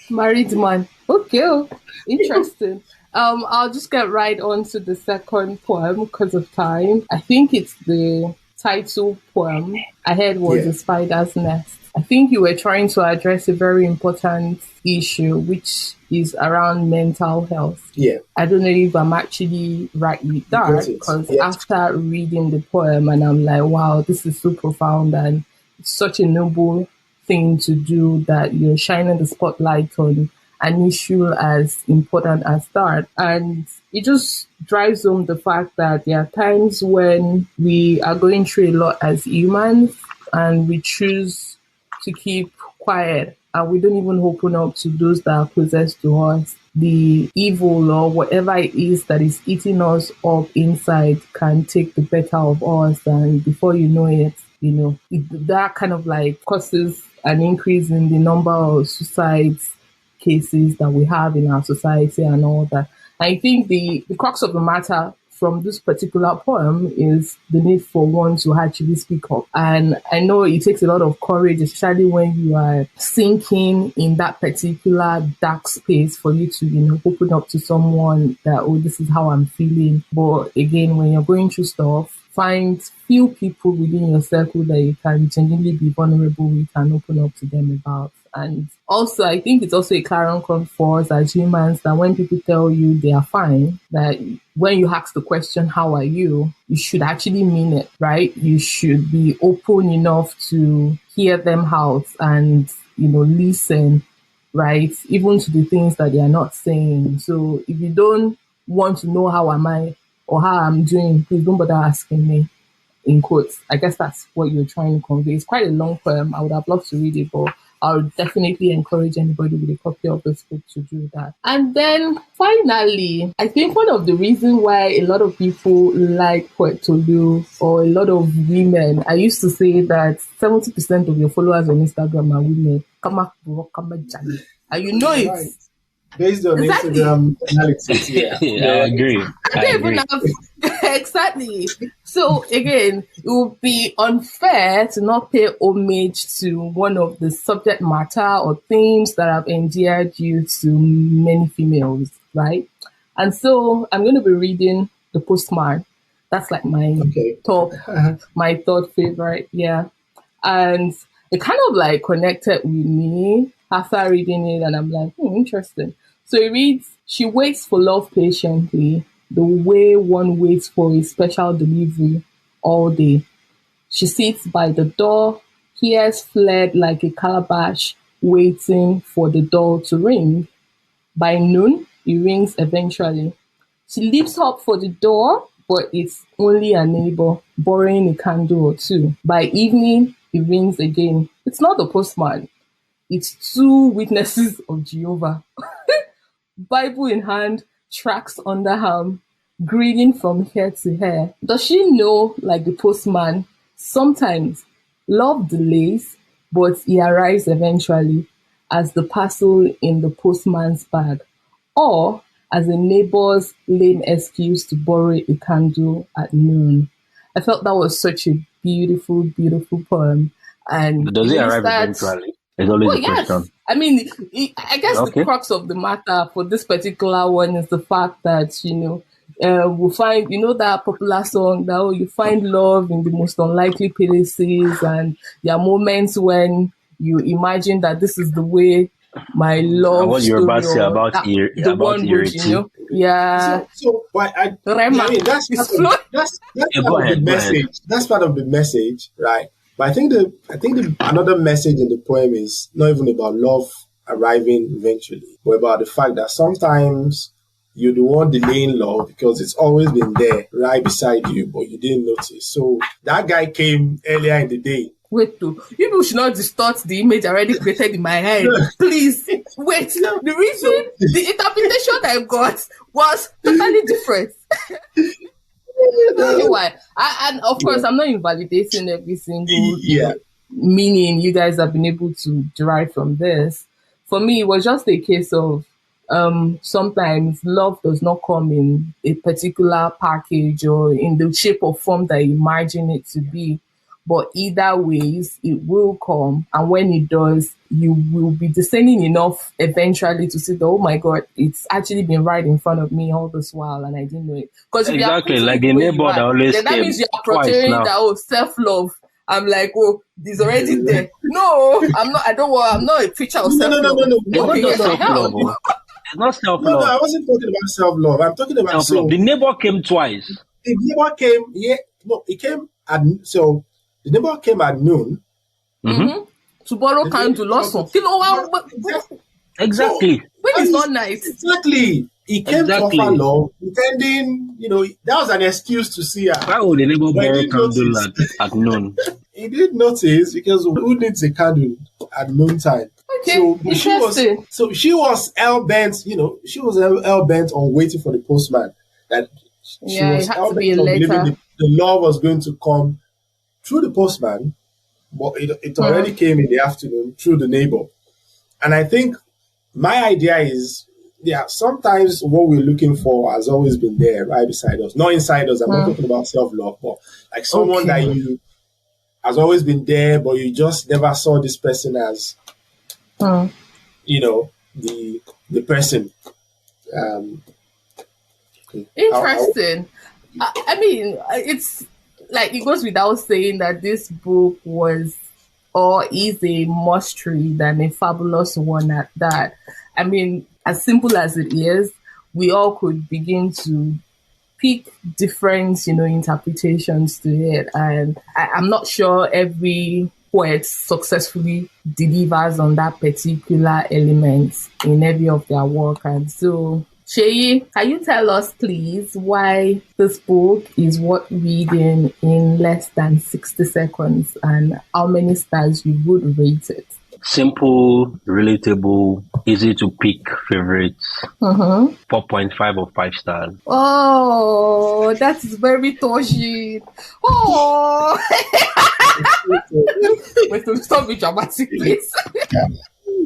Married man. Okay. Interesting. I'll just get right on to the second poem because of time. I think it's the title poem I heard was The Spider's Nest. I think you were trying to address a very important issue, which is around mental health. Yeah. I don't know if I'm actually right with that, because after reading the poem, and I'm like, wow, this is so profound and it's such a noble thing to do, that you're shining the spotlight on an issue as important as that. And it just drives home the fact that there are times when we are going through a lot as humans and we choose to keep quiet and we don't even open up to those that are closest to us. The evil or whatever it is that is eating us up inside can take the better of us, and before you know it, that kind of like causes an increase in the number of suicides cases that we have in our society and all that. I think the crux of the matter from this particular poem is the need for one to actually speak up. And I know it takes a lot of courage, especially when you are sinking in that particular dark space, for you to, open up to someone that, oh, this is how I'm feeling. But again, when you're going through stuff, find few people within your circle that you can genuinely be vulnerable with and open up to them about. And also, I think it's also a clarion call for us as humans that when people tell you they are fine, that when you ask the question, how are you should actually mean it, right? You should be open enough to hear them out and, listen, right? Even to the things that they are not saying. So if you don't want to know how am I or how I'm doing, please don't bother asking me, in quotes. I guess that's what you're trying to convey. It's quite a long poem. I would have loved to read it, but I'll definitely encourage anybody with a copy of this book to do that. And then finally, I think one of the reasons why a lot of people like Poetolu, or a lot of women, I used to say that 70% of your followers on Instagram are women. And you know it. Right. Based on Exactly. Instagram analytics, yeah. I agree. I don't even have exactly. So again, it would be unfair to not pay homage to one of the subject matter or themes that have endeared you to many females, right? And so I'm going to be reading The Postman. That's like my top, my third favorite, yeah. And it kind of like connected with me after reading it, and I'm like, interesting. So it reads, she waits for love patiently, the way one waits for a special delivery all day. She sits by the door, tears fled like a calabash, waiting for the door to ring. By noon, it rings eventually. She leaps up for the door, but it's only a neighbor borrowing a candle or two. By evening, it rings again. It's not the postman. It's two witnesses of Jehovah. Bible in hand, tracks under arm, greeting from hair to hair. Does she know, like the postman, sometimes love delays, but he arrives eventually as the parcel in the postman's bag, or as a neighbor's lame excuse to borrow a candle at noon? I felt that was such a beautiful, beautiful poem. And does it arrive eventually? It's always a question. I mean, I guess the crux of the matter for this particular one is the fact that, we'll find, that popular song that you find love in the most unlikely places, and there are moments when you imagine that this is the way my love what you're about to say about the one would, yeah. So but I mean, that's part of the message. That's part of the message, right? But I think another message in the poem is not even about love arriving eventually, but about the fact that sometimes you're the one delaying love because it's always been there right beside you, but you didn't notice. So that guy came earlier in the day. Wait, people should not distort the image already created in my head. Please, wait. The reason, the interpretation I got was totally different. Why? And of course, I'm not invalidating every single meaning you guys have been able to derive from this. For me, it was just a case of sometimes love does not come in a particular package or in the shape or form that you imagine it to be. But either ways, it will come. And when it does, you will be discerning enough eventually to see that, oh my God, it's actually been right in front of me all this while and I didn't know it. Because exactly, like the neighbor that always that means you're portraying that, self-love. I'm like, it's already there. No, I'm not. I'm not a preacher of self-love. No. It's not self-love. It's not self-love. No, I wasn't talking about self-love. I'm talking about self-love. The neighbor came twice. The neighbor came, he came the neighbor came at noon. Mm-hmm. To borrow candle also. Exactly. When it's not nice. Exactly. He came to offer love, pretending, that was an excuse to see her. Why would the neighbor borrow candle at noon? He didn't notice because who needs a candle at noon time? Okay, interesting. She was hell-bent, she was hell-bent on waiting for the postman. That she was it had to be later. The love was going to come through the postman, but it already came in the afternoon through the neighbor. And I think my idea is, sometimes what we're looking for has always been there, right beside us. Not inside us. I'm not talking about self-love, but like someone that you has always been there, but you just never saw this person as, the person. Interesting. I mean, it's like it goes without saying that this book was or is a must read and a fabulous one at that. I mean, as simple as it is, we all could begin to pick different, interpretations to it. And I'm not sure every poet successfully delivers on that particular element in every of their work. And so, Seyi, can you tell us, please, why this book is worth reading in less than 60 seconds and how many stars you would rate it? simple, relatable, easy to pick favorites. 4.5 or 5 stars. Oh, that's very touching. Oh, wait, to stop me dramatic, please.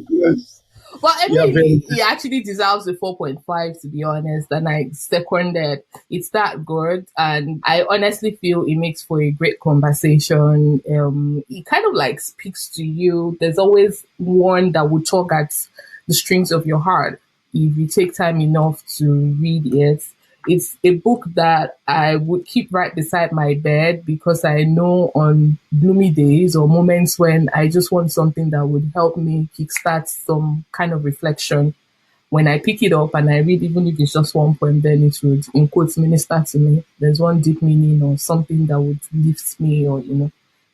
Yes. Well, I Yeah, mean, very- he actually deserves a 4.5, to be honest, and I seconded. It's that good, and I honestly feel it makes for a great conversation. It kind of like speaks to you. There's always one that would tug at the strings of your heart if you take time enough to read it. It's a book that I would keep right beside my bed because I know on gloomy days or moments when I just want something that would help me kickstart some kind of reflection. When I pick it up and I read, even if it's just one poem, then it would, in quotes, minister to me. There's one deep meaning or something that would lift me or,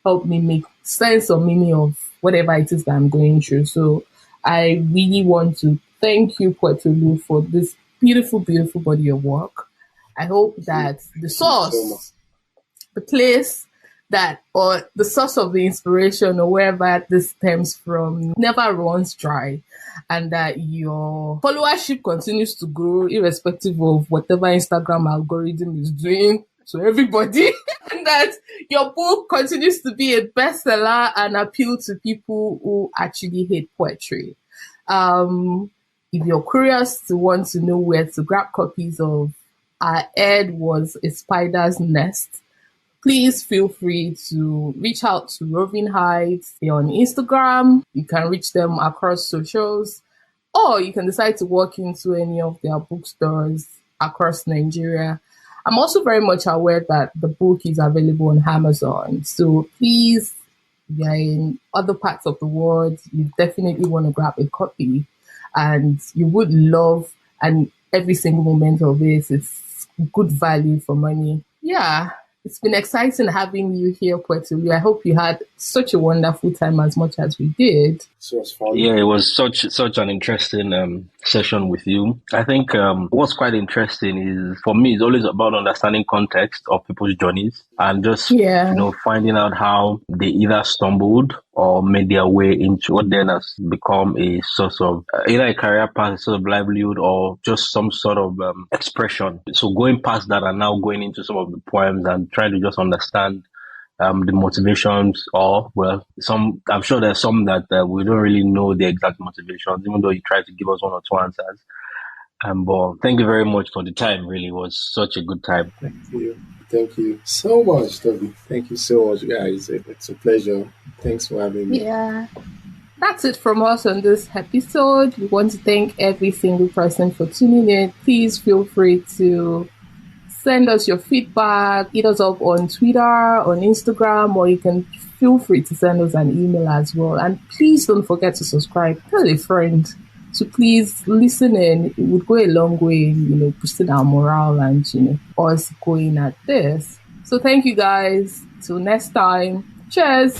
help me make sense or meaning of whatever it is that I'm going through. So I really want to thank you, Poetolu, for this beautiful, beautiful body of work. I hope that the source, the place that, or the source of the inspiration or wherever this stems from never runs dry, and that your followership continues to grow irrespective of whatever Instagram algorithm is doing to everybody, and that your book continues to be a bestseller and appeal to people who actually hate poetry. If you're curious to want to know where to grab copies of Our Head Was a Spider's Nest, please feel free to reach out to Roving Heights. They're on Instagram. You can reach them across socials, or you can decide to walk into any of their bookstores across Nigeria. I'm also very much aware that the book is available on Amazon. So please, if you're in other parts of the world, you definitely want to grab a copy. And you would love, and every single moment of it, it's good value for money. Yeah, it's been exciting having you here, Poetolu. I hope you had such a wonderful time as much as we did. So it's fun. Yeah, it was such an interesting session with you. I think what's quite interesting is, for me, it's always about understanding context of people's journeys and just finding out how they either stumbled or made their way into what then has become a source of either a career path, a sort of livelihood, or just some sort of expression. So going past that and now going into some of the poems and trying to just understand the motivations, or I'm sure there's some that we don't really know the exact motivations, even though you try to give us one or two answers. But thank you very much for the time. Really, it was such a good time. Thank you so much, Toby. Thank you so much, guys. It's a pleasure. Thanks for having me. Yeah. That's it from us on this episode. We want to thank every single person for tuning in. Please feel free to send us your feedback, hit us up on Twitter, on Instagram, or you can feel free to send us an email as well. And please don't forget to subscribe. Tell a friend to please listen in. It would go a long way in, boosting our morale and, us going at this. So thank you guys. Till next time. Cheers.